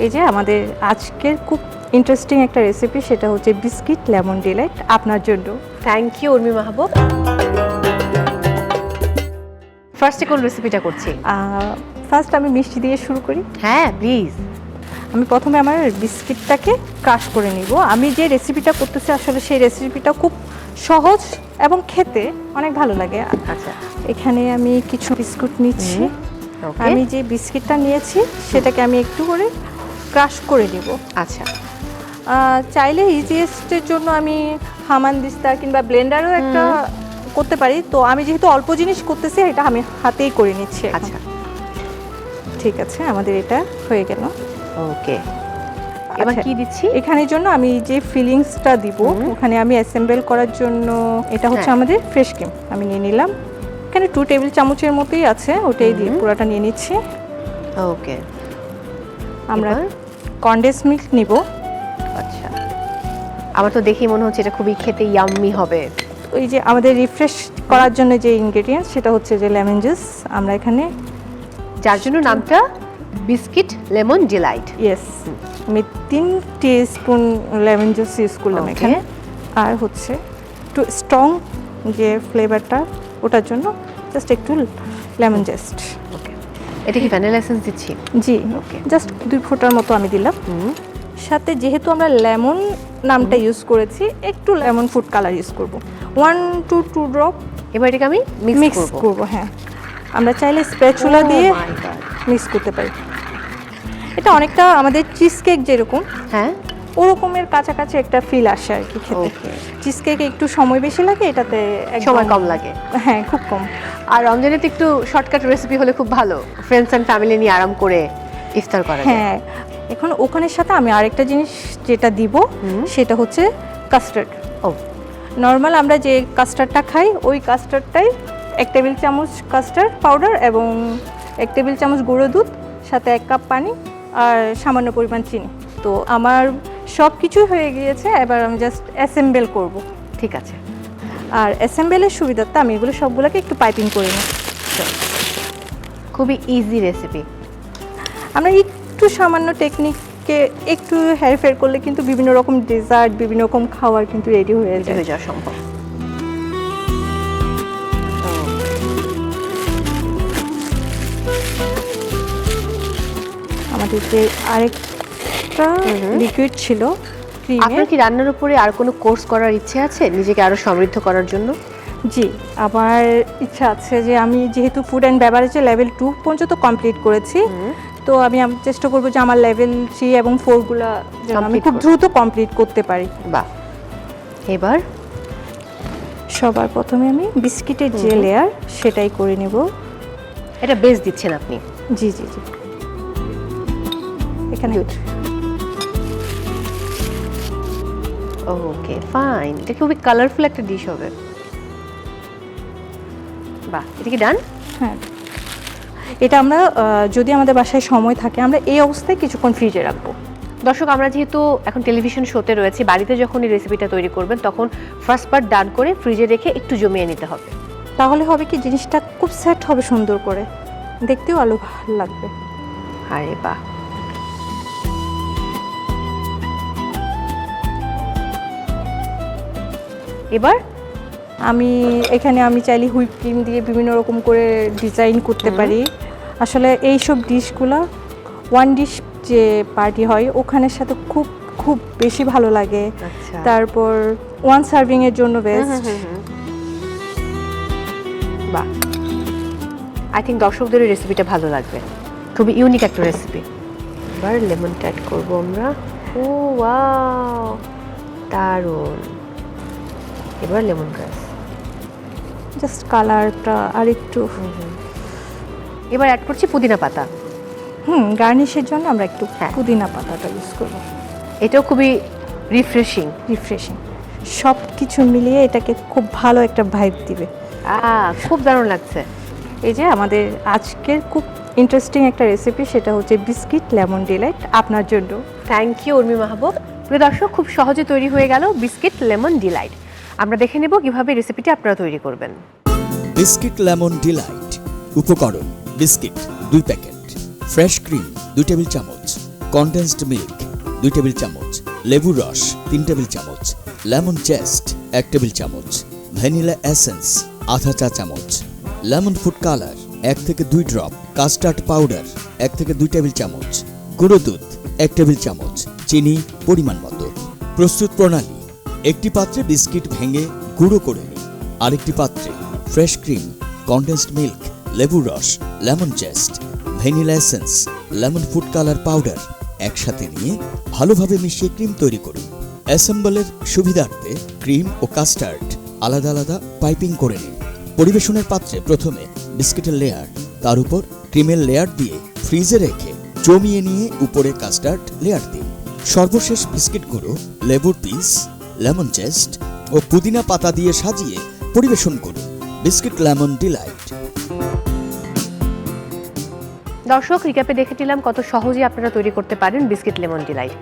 এই যে আমাদের আজকের খুব ইন্টারেস্টিং একটা রেসিপি, সেটা হচ্ছে বিস্কিট লেমন ডিলাইট আপনার জন্য। থ্যাংক ইউ উর্মি মাহবুব। ফার্স্টে কোন রেসিপিটা করছি? ফার্স্ট আমি মিষ্টি দিয়ে শুরু করি। হ্যাঁ প্লিজ। আমি প্রথমে আমার বিস্কিটটাকে ক্রাশ করে নিব। আমি যে রেসিপিটা করতেছি আসলে সেই রেসিপিটা খুব সহজ এবং খেতে অনেক ভালো লাগে। আচ্ছা, এখানে আমি কিছু বিস্কুট নিচ্ছি। ওকে। আমি যে বিস্কিটটা নিয়েছি সেটাকে আমি একটু করে ক্রাশ করে নিব। আচ্ছা, চাইলে ইজিয়েস্টের জন্য আমি হামানদিস্তা কিংবা ব্লেন্ডারও একটা করতে পারি। তো আমি যেহেতু অল্প জিনিস করতেছি, এটা আমি হাতেই করে নিচ্ছি এখন। আচ্ছা, ঠিক আছে, আমাদের এটা হয়ে গেল। ওকে। এবার আচ্ছা, কি দিচ্ছি? এখানের জন্য আমি যে ফিলিংসটা দিব, ওখানে আমি অ্যাসেম্বল করার জন্য এটা হচ্ছে হ্যাঁ। আমাদের ফ্রেশ ক্রিম আমি নিয়ে নিলাম। এখানে 2 টেবিল চামচের মতোই আছে, ওটাই দিয়ে পুরোটা নিয়ে নিচ্ছি। ওকে। আমরা এবার? কনডেন্স মিল্ক নিব। আচ্ছা, আমার তো দেখেই মনে হচ্ছে এটা খুবই খেতে ইয়াম্মি হবে। ওই যে আমাদের রিফ্রেশ করার জন্য যে ইনগ্রেডিয়েন্টস, সেটা হচ্ছে যে লেমন জুস। আমরা এখানে যার জন্য নামটা বিস্কিট লেমন ডিলাইট। ইয়েস, আমি 3 টিস্পুন লেমন জুস ইউজ করলাম Okay. এখানে। আর হচ্ছে একটু স্ট্রং যে ফ্লেভারটা, ওটার জন্য জাস্ট একটু লেমন জেস্ট। ওকে। এটা কি ভ্যানিলা এসেন্স দিচ্ছি? জি, ওকে, জাস্ট 2 ফোঁটার মতো আমি দিলাম। সাথে যেহেতু আমরা লেমন নামটা ইউজ করেছি, একটু লেমন ফুড কালার ইউজ করব, 1 to 2 ড্রপ এবার এটাকে আমি মিক্স মিক্স করব। করব। হ্যাঁ, আমরা চাইলে স্প্যাচুলা Oh দিয়ে my God! মিক্স করতে পারি। এটা অনেকটা আমাদের চিজ কেক যেরকম, হ্যাঁ, ওরকমের কাছাকাছি একটা ফিল আসে আর কি খেতে। ওকে। চিজ কেকে একটু সময় বেশি লাগে, এটাতে একদম সময় কম লাগে। হ্যাঁ, খুব কম। আর রমজানে তো একটু শর্টকাট রেসিপি হলে খুব ভালো, ফ্রেন্ডস অ্যান্ড ফ্যামিলি নিয়ে আরাম করে ইফতার করা যায়। হ্যাঁ, এখন ওখানের সাথে আমি আরেকটা জিনিস যেটা দিব, সেটা হচ্ছে কাস্টার্ড। ও, নর্মাল আমরা যে কাস্টার্ডটা খাই, ওই কাস্টার্ডটাই 1 টেবিল চামচ কাস্টার্ড পাউডার এবং 1 টেবিল চামচ গুঁড়ো দুধ, সাথে 1 কাপ পানি আর সামান্য পরিমাণ চিনি। তো আমার সব কিছুই হয়ে গিয়েছে, এবার আমি জাস্ট অ্যাসেম্বল করব। ঠিক আছে। আর অ্যাসেম্বলের সুবিধাটা আমি এগুলো সবগুলোকে একটু পাইপিং করে নিই। খুবই ইজি রেসিপি। আমরা একটু সামান্য টেকনিককে একটু হেরফের করলে কিন্তু বিভিন্ন রকম ডেজার্ট, বিভিন্ন রকম খাবার কিন্তু রেডি হয়ে এটা যায়। হয়ে যাওয়া সম্ভব। আমাদের যে আরেকটা লিকুইড ছিল ক্রিমের। আপনার কি রান্নার উপরে আর কোনো কোর্স করার ইচ্ছে আছে নিজেকে আরো সমৃদ্ধ করার জন্য? জি, আমার ইচ্ছা আছে যে আমি যেহেতু ফুড অ্যান্ড বেভারেজে লেভেল 2 পর্যন্ত কমপ্লিট করেছি, তো আমি চেষ্টা করব যে আমার লেভেল 3 এবং 4 গুলা যেন আমি Complete খুব করতে। দ্রুত কমপ্লিট করতে পারি। বাহ। এবার সবার প্রথমে আমি বিস্কিটের যে লেয়ার, সেটাই করে নেব। এটা বেস দিচ্ছেন আপনি? জি জি জি, এখানে ওকে, ফাইন। এটা খুবই কালারফুল একটা ডিশ হবে। বাহ, এটা কি ডান? হ্যাঁ, এটা আমরা যদি আমাদের বাসায় সময় থাকে, আমরা এই অবস্থায় কিছুক্ষণ ফ্রিজে রাখবো। দর্শক, আমরা যেহেতু এখন টেলিভিশন শোতে রয়েছি, বাড়িতে যখন এই রেসিপিটা তৈরি করবেন তখন ফার্স্ট পার্ট ডান করে ফ্রিজে রেখে একটু জমিয়ে নিতে হবে। তাহলে হবে কি, জিনিসটা খুব সেট হবে সুন্দর করে, দেখতেও আলো ভালো লাগবে। আরে বাহ। এবার আমি চাইলে হুইপ ক্রিম দিয়ে বিভিন্ন রকম করে ডিজাইন করতে পারি। আসলে এইসব ডিশগুলো ওয়ান ডিশ যে পার্টি হয় ওখানের সাথে খুব খুব বেশি ভালো লাগে। আচ্ছা। তারপর ওয়ান সার্ভিং এর জন্য বেস্ট। বাহ, আই থিঙ্ক দর্শকদের এই রেসিপিটা ভালো লাগবে, খুবই ইউনিক একটা রেসিপি। এবার লেমনটা অ্যাড করবো আমরা। ও ওয়াও, দারুণ। এবার লেমন গ্রাস। জাস্ট কালারটা আর একটু এবার অ্যাড করছি পুদিনা পাতা। গার্নিশের জন্য আমরা একটু হ্যাঁ। পুদিনা পাতাটা ইউজ করব। এটাও খুবই রিফ্রেশিং। সব কিছু মিলিয়ে এটাকে খুব ভালো একটা ভাইব দিবে। খুব দারুণ লাগছে। এই যে আমাদের আজকের খুব ইন্টারেস্টিং একটা রেসিপি, সেটা হচ্ছে বিস্কিট লেমন ডিলাইট আপনার জন্য। থ্যাংক ইউ উর্মি মাহবুব। প্রিয় দর্শক, খুব সহজে তৈরি হয়ে গেল বিস্কিট লেমন ডিলাইট। আমরা দেখে নেব কিভাবে রেসিপিটি আপনারা তৈরি করবেন। Biscuit lemon delight. উপকরণ: biscuit 2 packet, fresh cream 2 table চামচ, কনডেন্সড মিল্ক 2 টেবিল চামচ, লেবুর রস 3 টেবিল চামচ, লেমন জেস্ট 1 টেবিল চামচ, ভ্যানিলা এসেন্স আধা চা চামচ, লেমন ফুড কালার 1 থেকে 2 ড্রপ, কাস্টার্ড পাউডার 1 থেকে 2 টেবিল চামচ, গুঁড়ো দুধ 1 টেবিল চামচ, চিনি পরিমাণ মতো। প্রস্তুত প্রণালী: একটি পাত্রে বিস্কিট ভেঙে গুঁড়ো করে নিন, আরেকটি পাত্রে ফ্রেশ ক্রিম, কনডেন্সড মিল্ক, লেবুর রস, lemon zest, vanilla essence, lemon food colour powder একসাথে নিয়ে ভালোভাবে মিশিয়ে ক্রিম তৈরি করুন। অ্যাসেম্বলের সুবিধার্থে ক্রিম ও কাস্টার্ড আলাদা আলাদা পাইপিং করে নিন। পরিবেশনের পাত্রে প্রথমে বিস্কিটের লেয়ার, তার উপর ক্রিমের লেয়ার দিয়ে ফ্রিজে রেখে জমিয়ে নিয়ে উপরে কাস্টার্ড লেয়ার দিন। সর্বশেষ বিস্কিট গুঁড়ো, লেবুর পিস, লেমন জেস্ট ও পুদিনা পাতা দিয়ে সাজিয়ে পরিবেশন করুন। Biscuit lemon delight. দর্শক, রিক্যাপে দেখে নিলাম কত সহজে আপনারা তৈরি করতে পারেন বিস্কিট লেমন ডিলাইট।